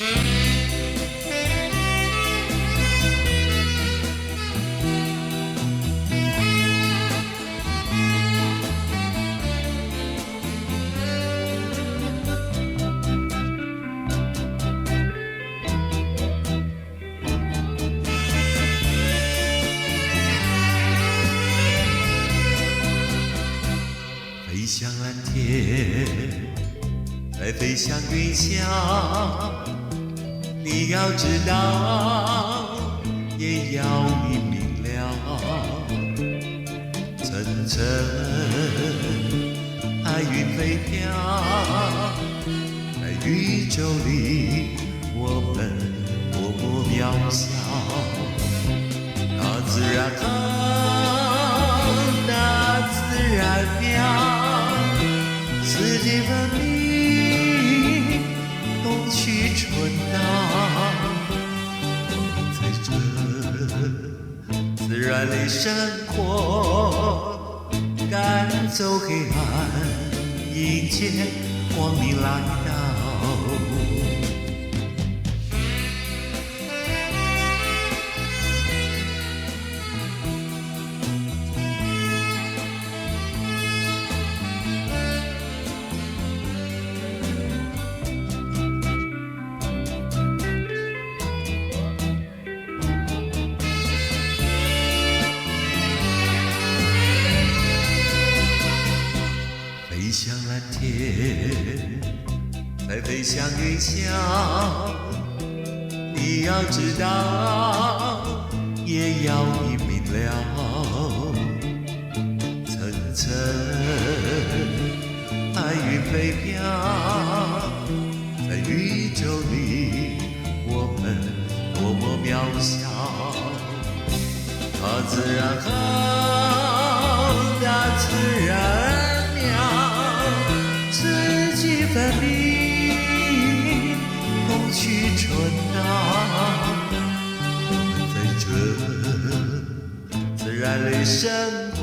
飞向蓝天，再飞向云霄。你要知道，也要明了。层层白云飞飘，在宇宙里，我们多么渺小。大自然好，大自然妙。四季分明，冬去春到，在这自然里生活，赶走黑暗，迎接光明来到。飞向蓝天，再飞向云霄。你要知道，也要明了。层层白云飞飘，在宇宙里，我们多么渺小。大自然好，大自然。四季分明，冬去春到。在这自然里生活，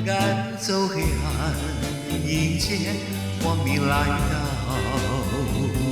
赶走黑暗，迎接光明来到。